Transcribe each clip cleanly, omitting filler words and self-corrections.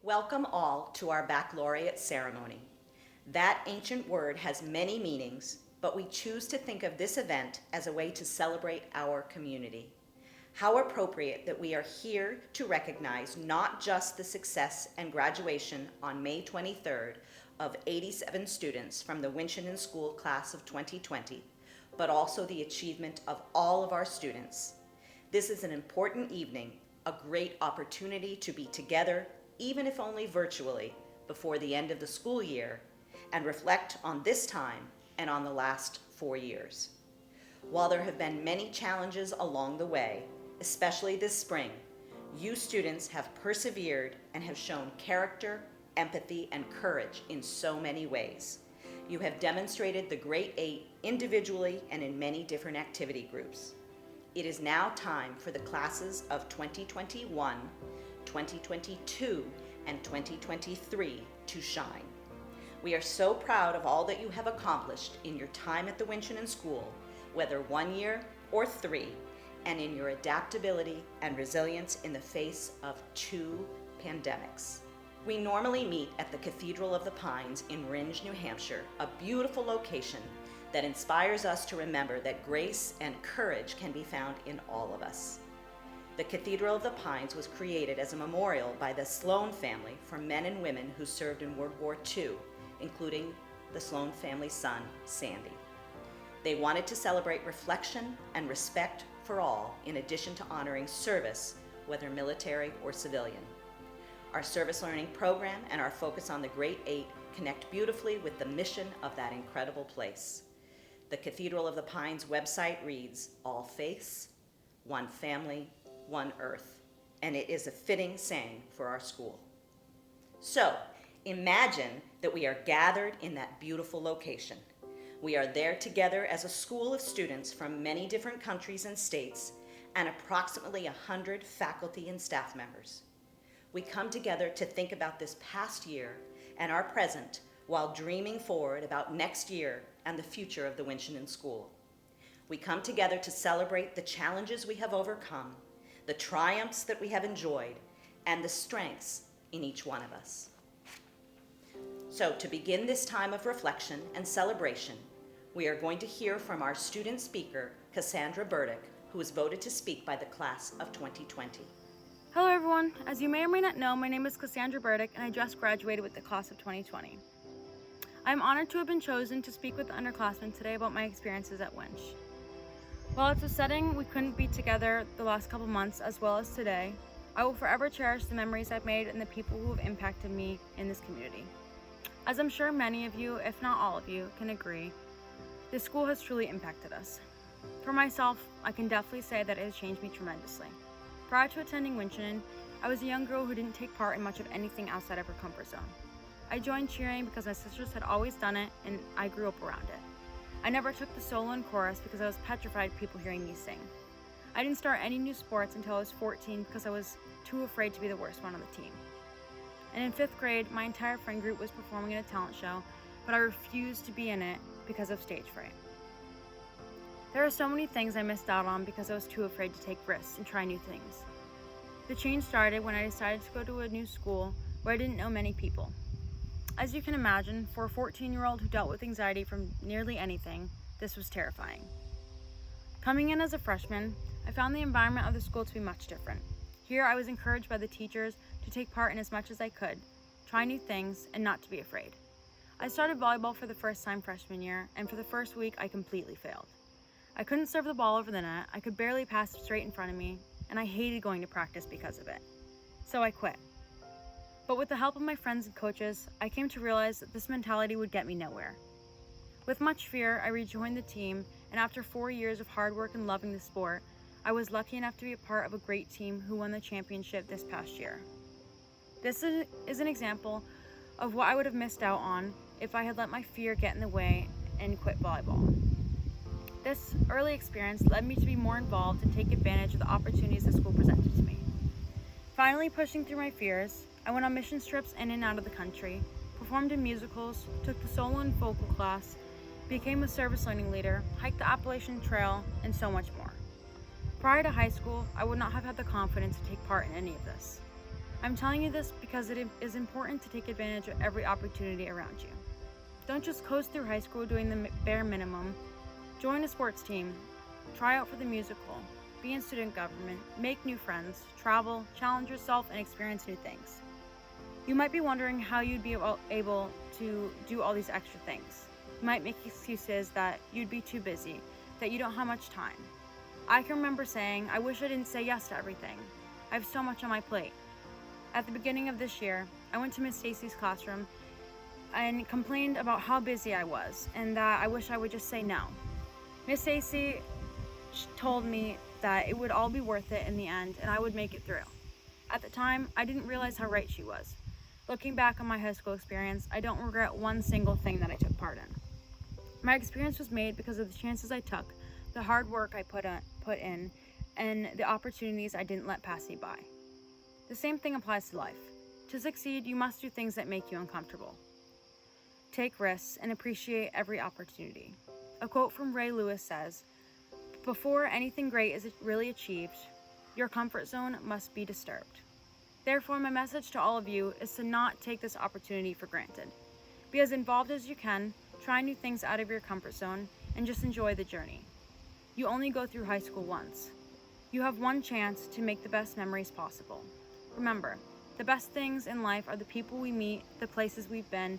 Welcome all to our baccalaureate ceremony. That ancient word has many meanings, but we choose to think of this event as a way to celebrate our community. How appropriate that we are here to recognize not just the success and graduation on May 23rd of 87 students from the Winchendon School class of 2020, but also the achievement of all of our students. This is an important evening, a great opportunity to be together, even if only virtually, before the end of the school year, and reflect on this time and on the last 4 years. While there have been many challenges along the way, especially this spring, you students have persevered and have shown character, empathy, and courage in so many ways. You have demonstrated the Great Eight individually and in many different activity groups. It is now time for the classes of 2021, 2022, and 2023 to shine. We are so proud of all that you have accomplished in your time at the Winchendon School, whether 1 year or 3, and in your adaptability and resilience in the face of 2 pandemics. We normally meet at the Cathedral of the Pines in Rindge, New Hampshire, a beautiful location that inspires us to remember that grace and courage can be found in all of us. The Cathedral of the Pines was created as a memorial by the Sloan family for men and women who served in World War II, including the Sloan family's son, Sandy. They wanted to celebrate reflection and respect for all, in addition to honoring service, whether military or civilian. Our service learning program and our focus on the Great Eight connect beautifully with the mission of that incredible place. The Cathedral of the Pines website reads, "All faiths, one family, one earth," and it is a fitting saying for our school. So, imagine that we are gathered in that beautiful location. We are there together as a school of students from many different countries and states, and approximately 100 faculty and staff members. We come together to think about this past year and our present while dreaming forward about next year and the future of the Winchendon School. We come together to celebrate the challenges we have overcome, the triumphs that we have enjoyed, and the strengths in each one of us. So to begin this time of reflection and celebration, we are going to hear from our student speaker, Cassandra Burdick, who was voted to speak by the class of 2020. Hello everyone. As you may or may not know, my name is Cassandra Burdick and I just graduated with the class of 2020. I am honored to have been chosen to speak with the underclassmen today about my experiences at Winch. While it's a setting we couldn't be together the last couple months as well as today, I will forever cherish the memories I've made and the people who have impacted me in this community. As I'm sure many of you, if not all of you, can agree, this school has truly impacted us. For myself, I can definitely say that it has changed me tremendously. Prior to attending Winchendon, I was a young girl who didn't take part in much of anything outside of her comfort zone. I joined cheering because my sisters had always done it and I grew up around it. I never took the solo and chorus because I was petrified of people hearing me sing. I didn't start any new sports until I was 14 because I was too afraid to be the worst one on the team. And in 5th grade, my entire friend group was performing in a talent show, but I refused to be in it because of stage fright. There are so many things I missed out on because I was too afraid to take risks and try new things. The change started when I decided to go to a new school where I didn't know many people. As you can imagine, for a 14-year-old who dealt with anxiety from nearly anything, this was terrifying. Coming in as a freshman, I found the environment of the school to be much different. Here I was encouraged by the teachers to take part in as much as I could, try new things, and not to be afraid. I started volleyball for the first time freshman year, and for the first week I completely failed. I couldn't serve the ball over the net, I could barely pass straight in front of me, and I hated going to practice because of it. So I quit. But with the help of my friends and coaches, I came to realize that this mentality would get me nowhere. With much fear, I rejoined the team, and after 4 years of hard work and loving the sport, I was lucky enough to be a part of a great team who won the championship this past year. This is an example of what I would have missed out on if I had let my fear get in the way and quit volleyball. This early experience led me to be more involved and take advantage of the opportunities the school presented to me. Finally pushing through my fears, I went on mission trips in and out of the country, performed in musicals, took the solo and vocal class, became a service learning leader, hiked the Appalachian Trail, and so much more. Prior to high school, I would not have had the confidence to take part in any of this. I'm telling you this because it is important to take advantage of every opportunity around you. Don't just coast through high school doing the bare minimum. Join a sports team, try out for the musical, be in student government, make new friends, travel, challenge yourself, and experience new things. You might be wondering how you'd be able to do all these extra things. You might make excuses that you'd be too busy, that you don't have much time. I can remember saying, I wish I didn't say yes to everything. I have so much on my plate. At the beginning of this year, I went to Miss Stacy's classroom and complained about how busy I was and that I wish I would just say no. Miss Stacy told me that it would all be worth it in the end and I would make it through. At the time, I didn't realize how right she was. Looking back on my high school experience, I don't regret one single thing that I took part in. My experience was made because of the chances I took, the hard work I put in, and the opportunities I didn't let pass me by. The same thing applies to life. To succeed, you must do things that make you uncomfortable. Take risks and appreciate every opportunity. A quote from Ray Lewis says, "Before anything great is really achieved, your comfort zone must be disturbed." Therefore, my message to all of you is to not take this opportunity for granted. Be as involved as you can, try new things out of your comfort zone, and just enjoy the journey. You only go through high school once. You have one chance to make the best memories possible. Remember, the best things in life are the people we meet, the places we've been,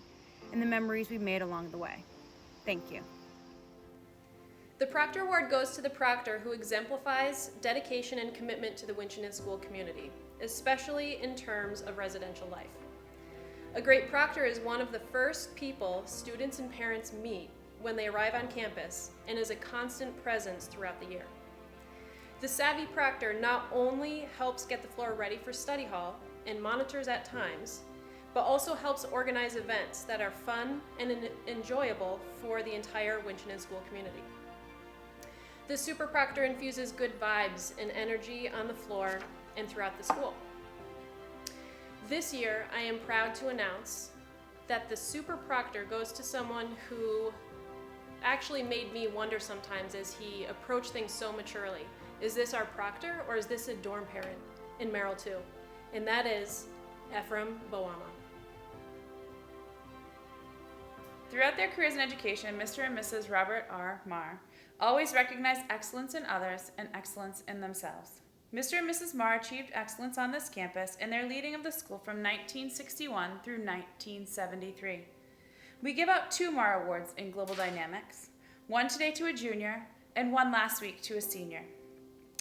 and the memories we've made along the way. Thank you. The Proctor Award goes to the proctor who exemplifies dedication and commitment to the Winchendon School community, especially in terms of residential life. A great proctor is one of the first people students and parents meet when they arrive on campus and is a constant presence throughout the year. The savvy proctor not only helps get the floor ready for study hall and monitors at times, but also helps organize events that are fun and enjoyable for the entire Winchendon School community. The super proctor infuses good vibes and energy on the floor and throughout the school. This year, I am proud to announce that the super proctor goes to someone who actually made me wonder sometimes as he approached things so maturely. Is this our proctor or is this a dorm parent in Merrill 2? And that is Ephraim Boama. Throughout their careers in education, Mr. and Mrs. Robert R. Marr always recognized excellence in others and excellence in themselves. Mr. and Mrs. Marr achieved excellence on this campus in their leading of the school from 1961 through 1973. We give out 2 Marr Awards in Global Dynamics, one today to a junior and one last week to a senior.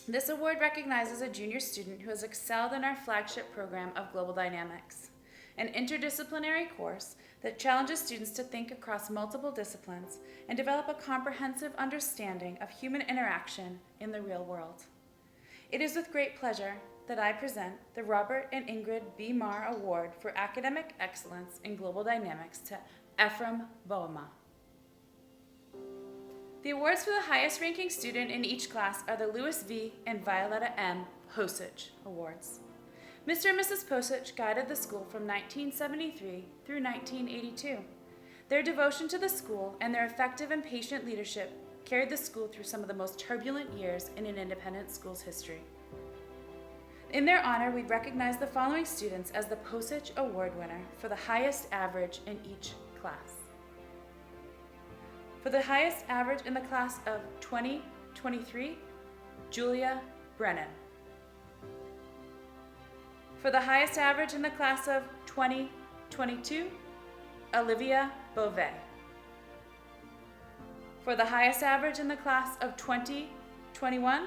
This award recognizes a junior student who has excelled in our flagship program of Global Dynamics, an interdisciplinary course that challenges students to think across multiple disciplines and develop a comprehensive understanding of human interaction in the real world. It is with great pleasure that I present the Robert and Ingrid B. Marr Award for Academic Excellence in Global Dynamics to Ephraim Boama. The awards for the highest ranking student in each class are the Louis V. and Violetta M. Posich Awards. Mr. and Mrs. Posich guided the school from 1973 through 1982. Their devotion to the school and their effective and patient leadership carried the school through some of the most turbulent years in an independent school's history. In their honor, we recognize the following students as the Posich Award winner for the highest average in each class. For the highest average in the class of 2023, Julia Brennan. For the highest average in the class of 2022, Olivia Beauvais. For the highest average in the class of 2021,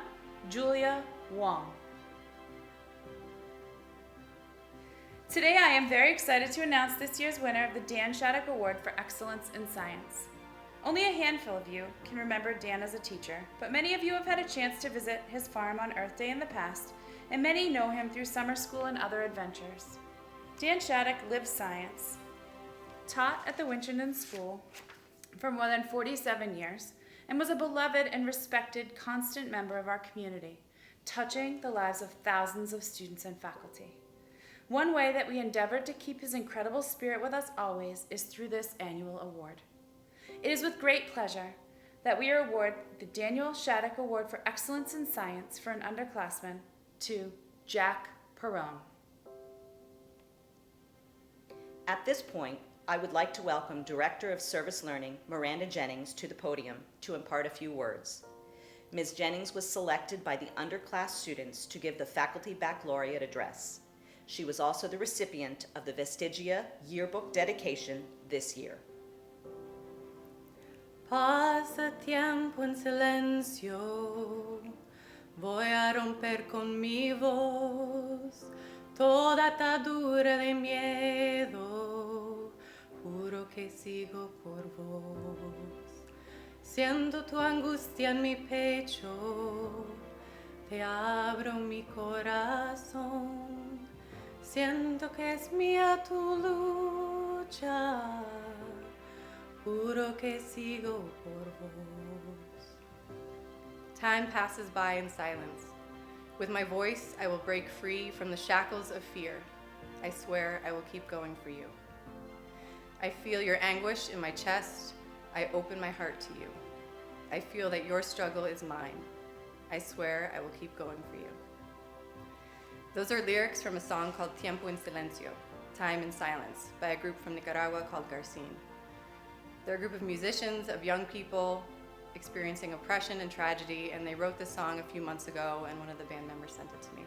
Julia Wong. Today I am very excited to announce this year's winner of the Dan Shattuck Award for Excellence in Science. Only a handful of you can remember Dan as a teacher, but many of you have had a chance to visit his farm on Earth Day in the past, and many know him through summer school and other adventures. Dan Shattuck lived science, taught at the Winchendon School for more than 47 years, and was a beloved and respected constant member of our community, touching the lives of thousands of students and faculty. One way that we endeavored to keep his incredible spirit with us always is through this annual award. It is with great pleasure that we award the Daniel Shattuck Award for Excellence in Science for an underclassman to Jack Perrone. At this point, I would like to welcome Director of Service Learning, Miranda Jennings, to the podium to impart a few words. Ms. Jennings was selected by the underclass students to give the Faculty Baccalaureate address. She was also the recipient of the Vestigia Yearbook dedication this year. Pasa tiempo en silencio, voy a romper con mi voz toda atadura de miedo, juro que sigo por vos. Siento tu angustia en mi pecho, te abro mi corazón, siento que es mía tu lucha. Juro que sigo por vos. Time passes by in silence. With my voice, I will break free from the shackles of fear. I swear I will keep going for you. I feel your anguish in my chest. I open my heart to you. I feel that your struggle is mine. I swear I will keep going for you. Those are lyrics from a song called Tiempo en Silencio, Time in Silence, by a group from Nicaragua called Garcin. They're a group of musicians, of young people experiencing oppression and tragedy, and they wrote this song a few months ago, and one of the band members sent it to me.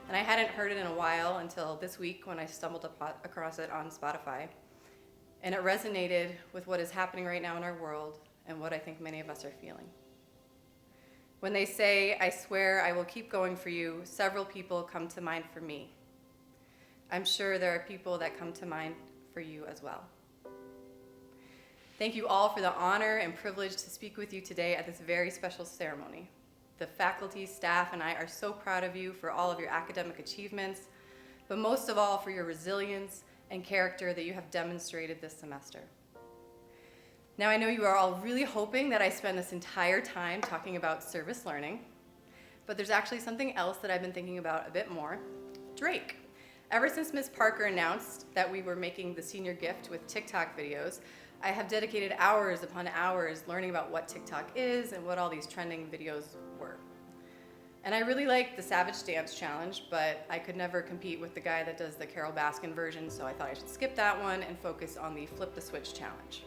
And I hadn't heard it in a while until this week when I stumbled across it on Spotify. And it resonated with what is happening right now in our world and what I think many of us are feeling. When they say, I swear I will keep going for you, several people come to mind for me. I'm sure there are people that come to mind for you as well. Thank you all for the honor and privilege to speak with you today at this very special ceremony. The faculty, staff, and I are so proud of you for all of your academic achievements, but most of all for your resilience and character that you have demonstrated this semester. Now I know you are all really hoping that I spend this entire time talking about service learning, but there's actually something else that I've been thinking about a bit more: Drake. Ever since Ms. Parker announced that we were making the senior gift with TikTok videos, I have dedicated hours upon hours learning about what TikTok is and what all these trending videos were. And I really like the Savage Dance Challenge, but I could never compete with the guy that does the Carole Baskin version, so I thought I should skip that one and focus on the Flip the Switch Challenge.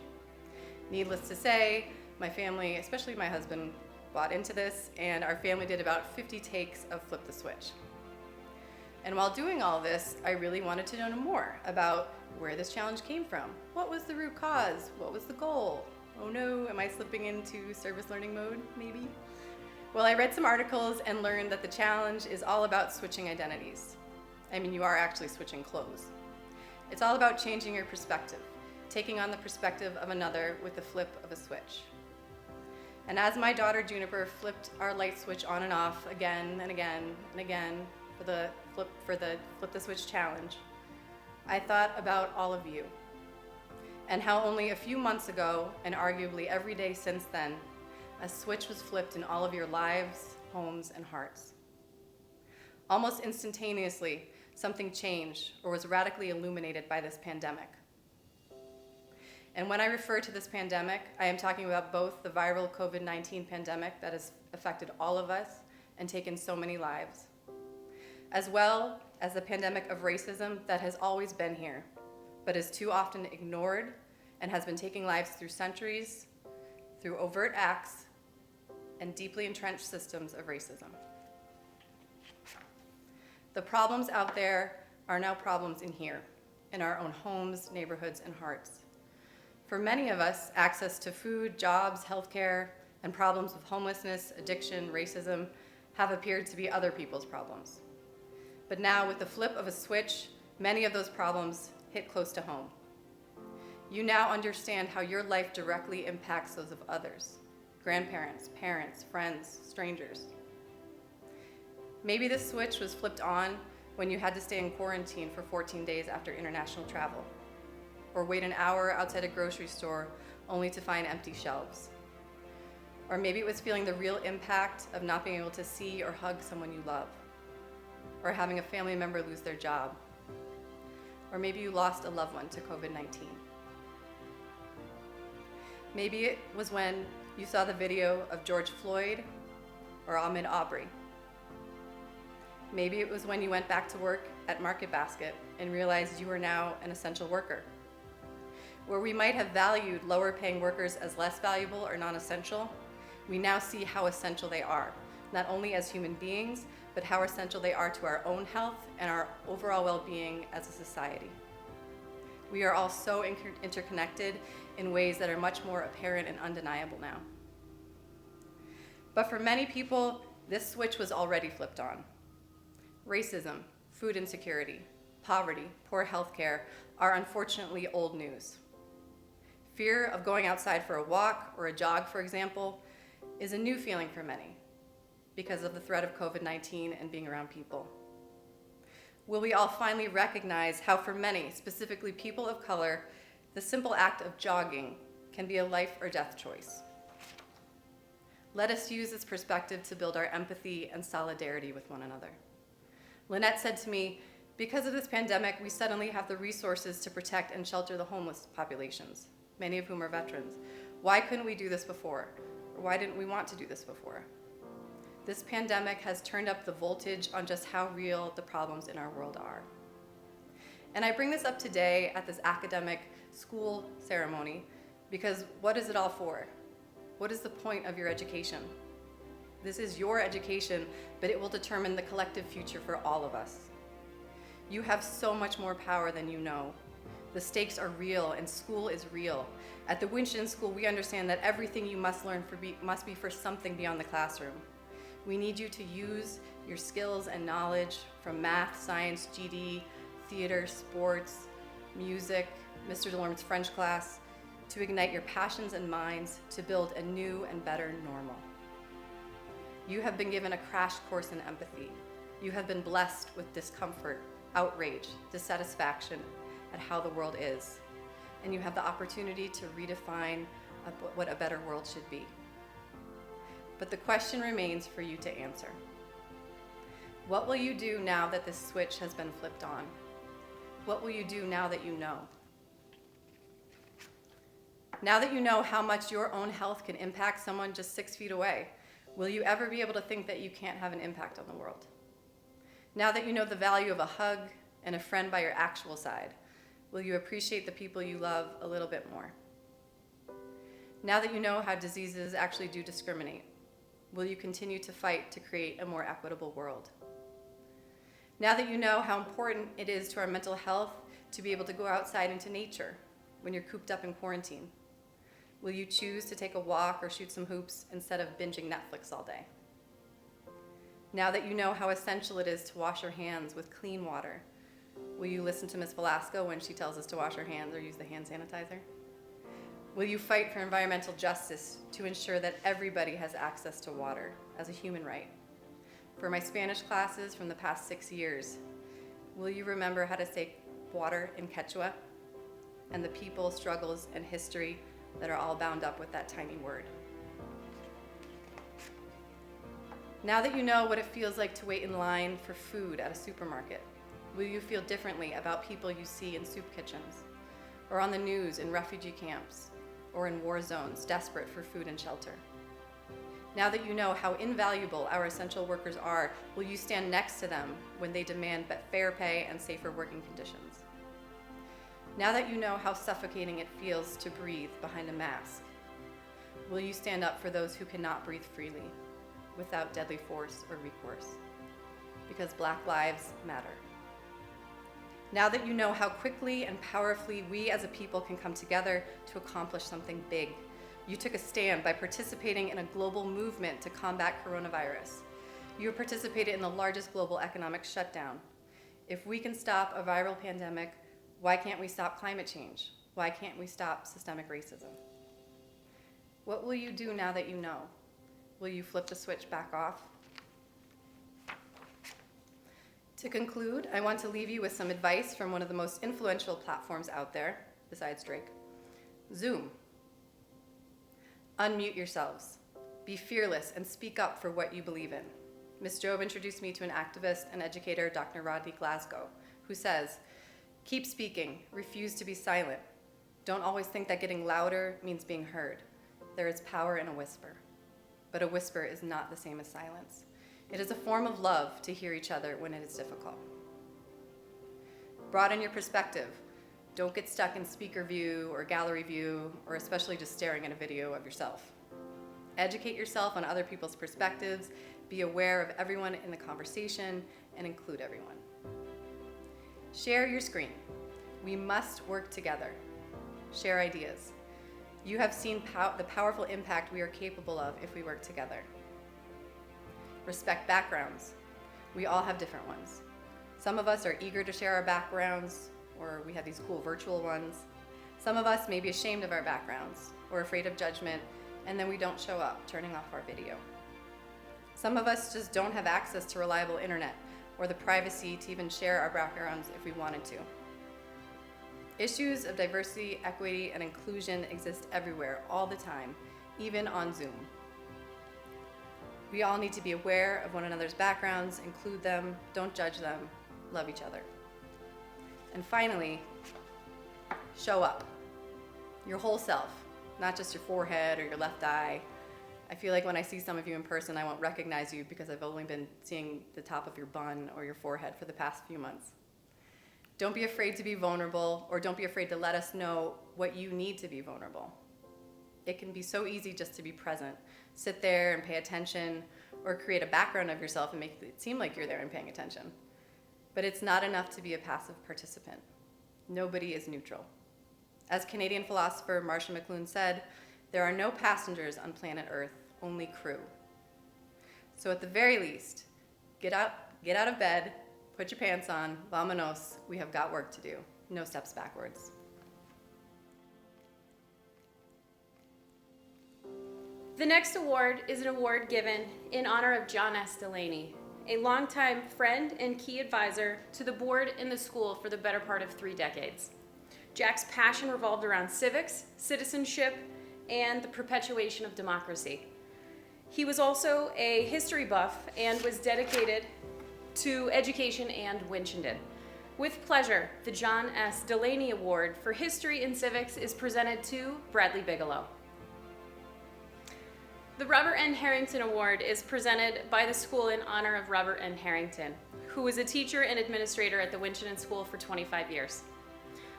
Needless to say, my family, especially my husband, bought into this, and our family did about 50 takes of Flip the Switch. And while doing all this, I really wanted to know more about where this challenge came from. What was the root cause? What was the goal? Oh no, am I slipping into service learning mode, maybe? Well, I read some articles and learned that the challenge is all about switching identities. I mean, you are actually switching clothes. It's all about changing your perspective, taking on the perspective of another with the flip of a switch. And as my daughter Juniper flipped our light switch on and off again and again and again for the Flip the Switch Challenge, I thought about all of you and how only a few months ago, and arguably every day since then, a switch was flipped in all of your lives, homes, and hearts. Almost instantaneously, something changed or was radically illuminated by this pandemic. And when I refer to this pandemic, I am talking about both the viral COVID-19 pandemic that has affected all of us and taken so many lives, as well as the pandemic of racism that has always been here, but is too often ignored and has been taking lives through centuries, through overt acts, and deeply entrenched systems of racism. The problems out there are now problems in here, in our own homes, neighborhoods, and hearts. For many of us, access to food, jobs, healthcare, and problems of homelessness, addiction, racism have appeared to be other people's problems. But now, with the flip of a switch, many of those problems hit close to home. You now understand how your life directly impacts those of others: grandparents, parents, friends, strangers. Maybe this switch was flipped on when you had to stay in quarantine for 14 days after international travel, or wait an hour outside a grocery store only to find empty shelves. Or maybe it was feeling the real impact of not being able to see or hug someone you love, or having a family member lose their job. Or maybe you lost a loved one to COVID-19. Maybe it was when you saw the video of George Floyd or Ahmaud Arbery. Maybe it was when you went back to work at Market Basket and realized you were now an essential worker. Where we might have valued lower paying workers as less valuable or non-essential, we now see how essential they are, not only as human beings, but how essential they are to our own health and our overall well-being as a society. We are all so interconnected in ways that are much more apparent and undeniable now. But for many people, this switch was already flipped on. Racism, food insecurity, poverty, poor health care are unfortunately old news. Fear of going outside for a walk or a jog, for example, is a new feeling for many because of the threat of COVID-19 and being around people. Will we all finally recognize how for many, specifically people of color, the simple act of jogging can be a life or death choice? Let us use this perspective to build our empathy and solidarity with one another. Lynette said to me, because of this pandemic, we suddenly have the resources to protect and shelter the homeless populations, many of whom are veterans. Why couldn't we do this before? Or why didn't we want to do this before? This pandemic has turned up the voltage on just how real the problems in our world are. And I bring this up today at this academic school ceremony because what is it all for? What is the point of your education? This is your education, but it will determine the collective future for all of us. You have so much more power than you know. The stakes are real and school is real. At the Winchendon School, we understand that everything you must learn must be for something beyond the classroom. We need you to use your skills and knowledge from math, science, GD, theater, sports, music, Mr. DeLorme's French class, to ignite your passions and minds to build a new and better normal. You have been given a crash course in empathy. You have been blessed with discomfort, outrage, dissatisfaction at how the world is. And you have the opportunity to redefine what a better world should be. But the question remains for you to answer. What will you do now that this switch has been flipped on? What will you do now that you know? Now that you know how much your own health can impact someone just 6 feet away, will you ever be able to think that you can't have an impact on the world? Now that you know the value of a hug and a friend by your actual side, will you appreciate the people you love a little bit more? Now that you know how diseases actually do discriminate, will you continue to fight to create a more equitable world? Now that you know how important it is to our mental health to be able to go outside into nature when you're cooped up in quarantine, will you choose to take a walk or shoot some hoops instead of binging Netflix all day? Now that you know how essential it is to wash your hands with clean water, will you listen to Ms. Velasco when she tells us to wash our hands or use the hand sanitizer? Will you fight for environmental justice to ensure that everybody has access to water as a human right? For my Spanish classes from the past 6 years, will you remember how to say water in Quechua and the people, struggles, and history that are all bound up with that tiny word? Now that you know what it feels like to wait in line for food at a supermarket, will you feel differently about people you see in soup kitchens, or on the news in refugee camps, or in war zones desperate for food and shelter? Now that you know how invaluable our essential workers are, will you stand next to them when they demand fair pay and safer working conditions? Now that you know how suffocating it feels to breathe behind a mask, will you stand up for those who cannot breathe freely without deadly force or recourse? Because Black lives matter. Now that you know how quickly and powerfully we as a people can come together to accomplish something big, you took a stand by participating in a global movement to combat coronavirus. You participated in the largest global economic shutdown. If we can stop a viral pandemic, why can't we stop climate change? Why can't we stop systemic racism? What will you do now that you know? Will you flip the switch back off? To conclude, I want to leave you with some advice from one of the most influential platforms out there, besides Drake, Zoom. Unmute yourselves. Be fearless and speak up for what you believe in. Ms. Jobe introduced me to an activist and educator, Dr. Rodney Glasgow, who says, keep speaking, refuse to be silent. Don't always think that getting louder means being heard. There is power in a whisper, but a whisper is not the same as silence. It is a form of love to hear each other when it is difficult. Broaden your perspective. Don't get stuck in speaker view or gallery view, or especially just staring at a video of yourself. Educate yourself on other people's perspectives, be aware of everyone in the conversation, and include everyone. Share your screen. We must work together. Share ideas. You have seen the powerful impact we are capable of if we work together. Respect backgrounds. We all have different ones. Some of us are eager to share our backgrounds, or we have these cool virtual ones. Some of us may be ashamed of our backgrounds or afraid of judgment, and then we don't show up, turning off our video. Some of us just don't have access to reliable internet or the privacy to even share our backgrounds if we wanted to. Issues of diversity, equity, and inclusion exist everywhere, all the time, even on Zoom. We all need to be aware of one another's backgrounds, include them, don't judge them, love each other. And finally, show up. Your whole self, not just your forehead or your left eye. I feel like when I see some of you in person, I won't recognize you because I've only been seeing the top of your bun or your forehead for the past few months. Don't be afraid to be vulnerable, or don't be afraid to let us know what you need to be vulnerable. It can be so easy just to be present. Sit there and pay attention, or create a background of yourself and make it seem like you're there and paying attention. But it's not enough to be a passive participant. Nobody is neutral. As Canadian philosopher Marshall McLuhan said, there are no passengers on planet Earth, only crew. So at the very least, get out of bed, put your pants on, vamonos, we have got work to do. No steps backwards. The next award is an award given in honor of John S. Delaney, a longtime friend and key advisor to the board and the school for the better part of 3 decades. Jack's passion revolved around civics, citizenship, and the perpetuation of democracy. He was also a history buff and was dedicated to education and Winchendon. With pleasure, the John S. Delaney Award for History and Civics is presented to Bradley Bigelow. The Robert N. Harrington Award is presented by the school in honor of Robert N. Harrington, who was a teacher and administrator at the Winchendon School for 25 years.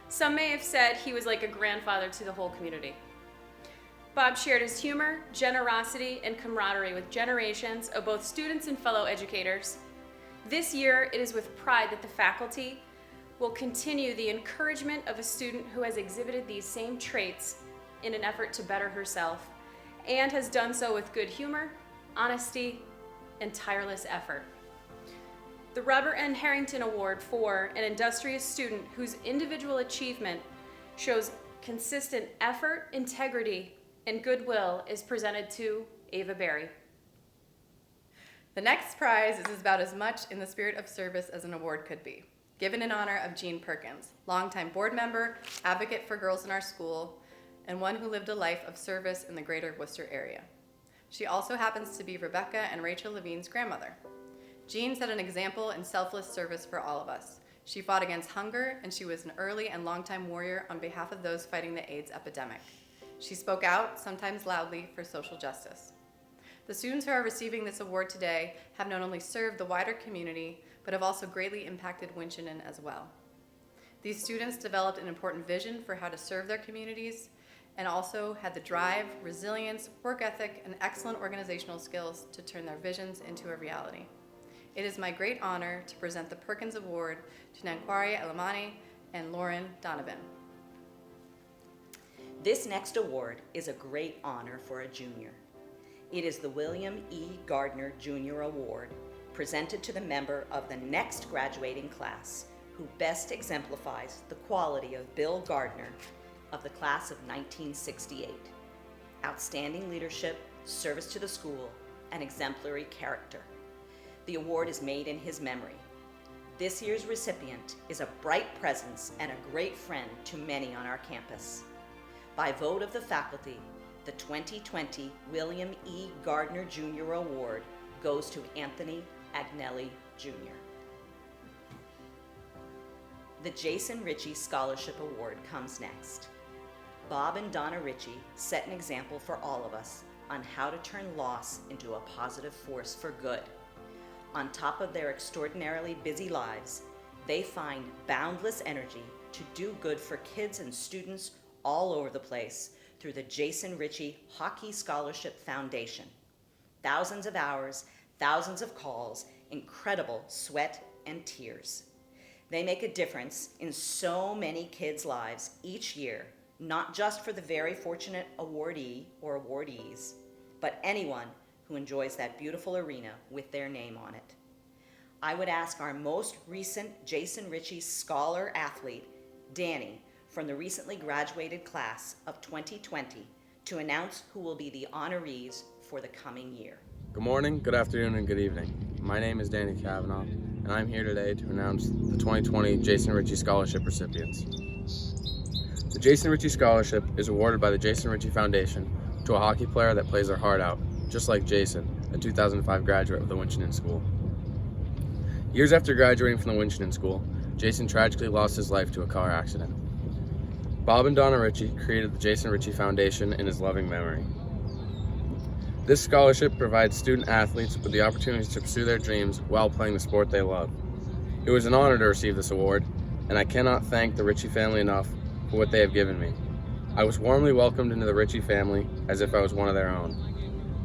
Some may have said he was like a grandfather to the whole community. Bob shared his humor, generosity, and camaraderie with generations of both students and fellow educators. This year, it is with pride that the faculty will continue the encouragement of a student who has exhibited these same traits in an effort to better herself, and has done so with good humor, honesty, and tireless effort. The Robert N. Harrington Award for an industrious student whose individual achievement shows consistent effort, integrity, and goodwill is presented to Ava Berry. The next prize is about as much in the spirit of service as an award could be. Given in honor of Jean Perkins, longtime board member, advocate for girls in our school, and one who lived a life of service in the greater Worcester area. She also happens to be Rebecca and Rachel Levine's grandmother. Jean set an example in selfless service for all of us. She fought against hunger, and she was an early and longtime warrior on behalf of those fighting the AIDS epidemic. She spoke out, sometimes loudly, for social justice. The students who are receiving this award today have not only served the wider community, but have also greatly impacted Winchendon as well. These students developed an important vision for how to serve their communities, and also had the drive, resilience, work ethic, and excellent organizational skills to turn their visions into a reality. It is my great honor to present the Perkins Award to Nankwari Elamani and Lauren Donovan. This next award is a great honor for a junior. It is the William E. Gardner Jr. Award, presented to the member of the next graduating class who best exemplifies the quality of Bill Gardner of the class of 1968. Outstanding leadership, service to the school, and exemplary character. The award is made in his memory. This year's recipient is a bright presence and a great friend to many on our campus. By vote of the faculty, the 2020 William E. Gardner Jr. Award goes to Anthony Agnelli Jr. The Jason Ritchie Scholarship Award comes next. Bob and Donna Ritchie set an example for all of us on how to turn loss into a positive force for good. on top of their extraordinarily busy lives, they find boundless energy to do good for kids and students all over the place through the Jason Ritchie Hockey Scholarship Foundation. Thousands of hours, thousands of calls, incredible sweat and tears. They make a difference in so many kids' lives each year, not just for the very fortunate awardee or awardees, but anyone who enjoys that beautiful arena with their name on it. I would ask our most recent Jason Ritchie Scholar athlete, Danny, from the recently graduated class of 2020, to announce who will be the honorees for the coming year. Good morning, good afternoon, and good evening. My name is Danny Kavanaugh, and I'm here today to announce the 2020 Jason Ritchie Scholarship recipients. The Jason Ritchie Scholarship is awarded by the Jason Ritchie Foundation to a hockey player that plays their heart out, just like Jason, a 2005 graduate of the Winchendon School. Years after graduating from the Winchendon School, Jason tragically lost his life to a car accident. Bob and Donna Ritchie created the Jason Ritchie Foundation in his loving memory. This scholarship provides student athletes with the opportunity to pursue their dreams while playing the sport they love. It was an honor to receive this award, and I cannot thank the Ritchie family enough for what they have given me. I was warmly welcomed into the Ritchie family as if I was one of their own.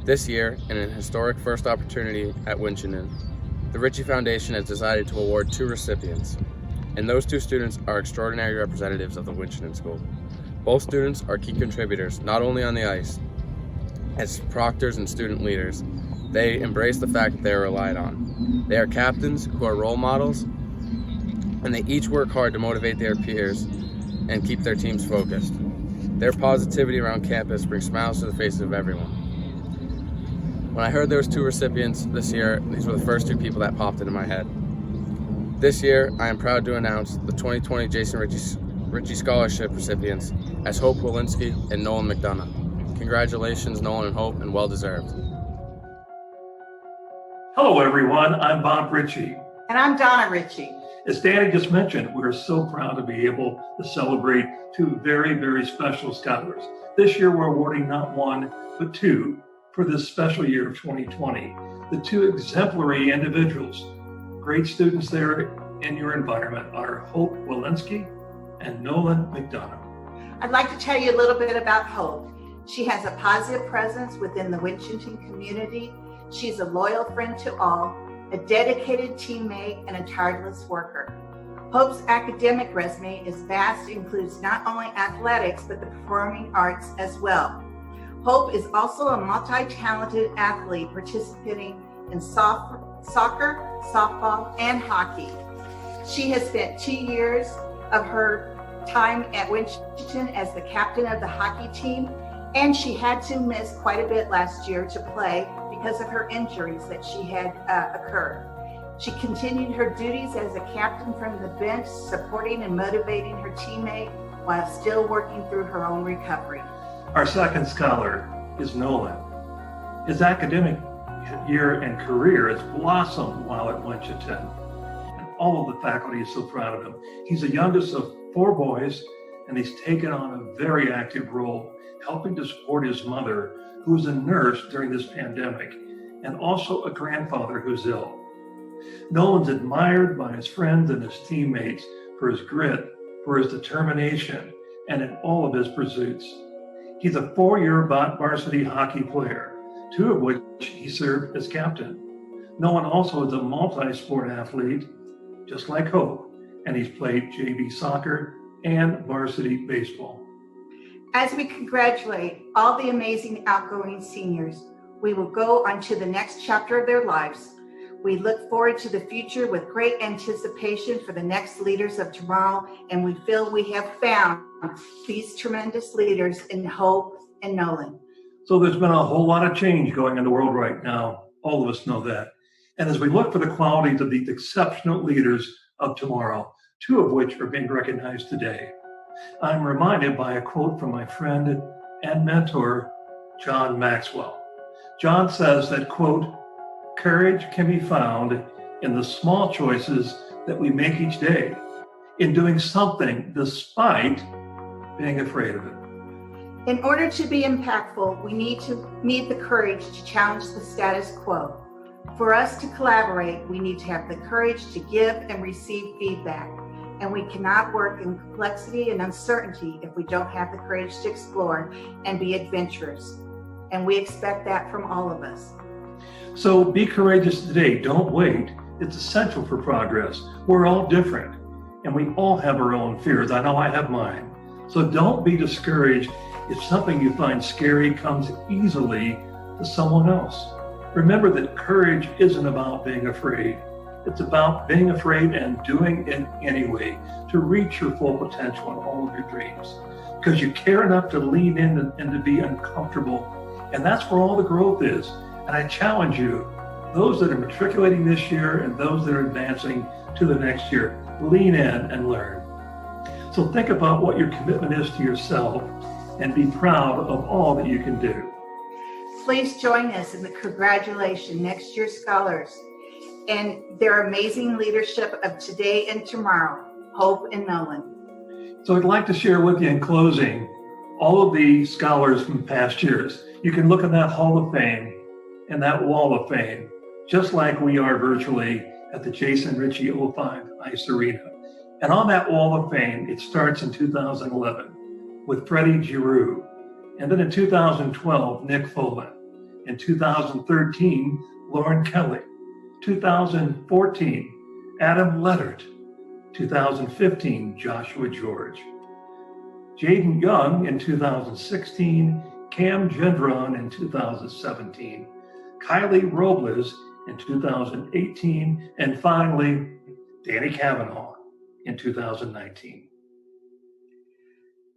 This year, in an historic first opportunity at Winchendon, the Ritchie Foundation has decided to award 2 recipients, and those 2 students are extraordinary representatives of the Winchendon School. Both students are key contributors, not only on the ice. As proctors and student leaders, they embrace the fact that they are relied on. They are captains who are role models, and they each work hard to motivate their peers and keep their teams focused. Their positivity around campus brings smiles to the faces of everyone. When I heard there was 2 recipients this year, these were the first 2 people that popped into my head. This year, I am proud to announce the 2020 Jason Ritchie Scholarship recipients as Hope Walensky and Nolan McDonough. Congratulations, Nolan and Hope, and well-deserved. Hello, everyone. I'm Bob Ritchie. And I'm Donna Ritchie. As Danny just mentioned, we're so proud to be able to celebrate 2 very, very special scholars. This year, we're awarding not 1, but 2 for this special year of 2020. The 2 exemplary individuals, great students there in your environment, are Hope Walensky and Nolan McDonough. I'd like to tell you a little bit about Hope. She has a positive presence within the Winchendon community. She's a loyal friend to all, a dedicated teammate, and a tireless worker. Hope's academic resume is vast, includes not only athletics, but the performing arts as well. Hope is also a multi-talented athlete participating in soccer, softball, and hockey. She has spent 2 years of her time at Winchendon as the captain of the hockey team, and she had to miss quite a bit last year to play because of her injuries that she had occurred. She continued her duties as a captain from the bench, supporting and motivating her teammate while still working through her own recovery. Our second scholar is Nolan. His academic year and career has blossomed while at Winchendon, and all of the faculty is so proud of him. He's the youngest of 4 boys, and he's taken on a very active role helping to support his mother, who was a nurse during this pandemic, and also a grandfather who's ill. Nolan's admired by his friends and his teammates for his grit, for his determination, and in all of his pursuits. He's a 4-year varsity hockey player, 2 of which he served as captain. Nolan also is a multi-sport athlete, just like Hope, and he's played JV soccer and varsity baseball. As we congratulate all the amazing outgoing seniors, we will go on to the next chapter of their lives. We look forward to the future with great anticipation for the next leaders of tomorrow, and we feel we have found these tremendous leaders in Hope and Nolan. So there's been a whole lot of change going in the world right now. All of us know that. And as we look for the qualities of these exceptional leaders of tomorrow, 2 of which are being recognized today, I'm reminded by a quote from my friend and mentor, John Maxwell. John says that, quote, "Courage can be found in the small choices that we make each day, in doing something despite being afraid of it." In order to be impactful, we need the courage to challenge the status quo. For us to collaborate, we need to have the courage to give and receive feedback. And we cannot work in complexity and uncertainty if we don't have the courage to explore and be adventurous. And we expect that from all of us. So be courageous today. Don't wait. It's essential for progress. We're all different, and we all have our own fears. I know I have mine. So don't be discouraged if something you find scary comes easily to someone else. Remember that courage isn't about being afraid. It's about being afraid and doing it anyway to reach your full potential and all of your dreams. Because you care enough to lean in and to be uncomfortable. And that's where all the growth is. And I challenge you, those that are matriculating this year and those that are advancing to the next year, lean in and learn. So think about what your commitment is to yourself and be proud of all that you can do. Please join us in the congratulations next year's scholars and their amazing leadership of today and tomorrow, Hope and Nolan. So I'd like to share with you in closing all of the scholars from past years. You can look in that Hall of Fame and that Wall of Fame, just like we are virtually at the Jason Ritchie 05 Ice Arena. And on that Wall of Fame, it starts in 2011 with Freddie Giroux. And then in 2012, Nick Folan. In 2013, Lauren Kelly. 2014, Adam Lettert. 2015, Joshua George. Jaden Young in 2016, Cam Gendron in 2017, Kylie Robles in 2018, and finally, Danny Kavanaugh in 2019.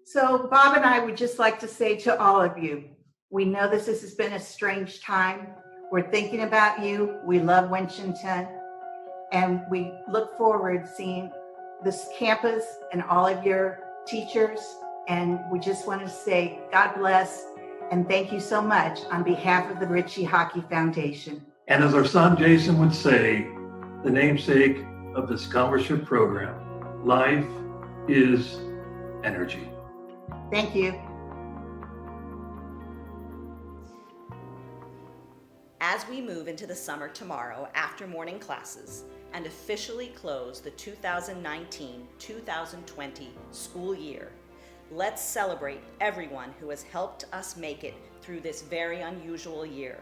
So Bob and I would just like to say to all of you, we know this has been a strange time. We're thinking about you. We love Winchendon, and we look forward to seeing this campus and all of your teachers. And we just want to say God bless and thank you so much on behalf of the Ritchie Hockey Foundation. And as our son Jason would say, the namesake of the scholarship program, life is energy. Thank you. As we move into the summer tomorrow after morning classes and officially close the 2019-2020 school year, let's celebrate everyone who has helped us make it through this very unusual year.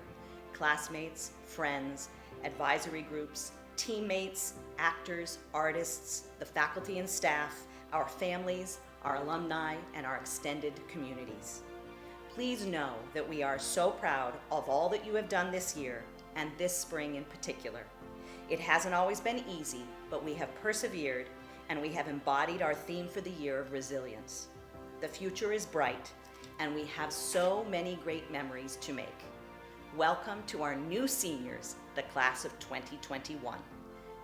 Classmates, friends, advisory groups, teammates, actors, artists, the faculty and staff, our families, our alumni, and our extended communities. Please know that we are so proud of all that you have done this year and this spring in particular. It hasn't always been easy, but we have persevered and we have embodied our theme for the year of resilience. The future is bright and we have so many great memories to make. Welcome to our new seniors, the class of 2021.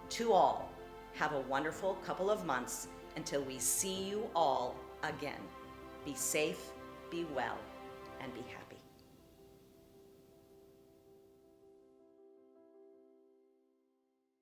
To all, have a wonderful couple of months until we see you all again. Be safe, be well, and be happy.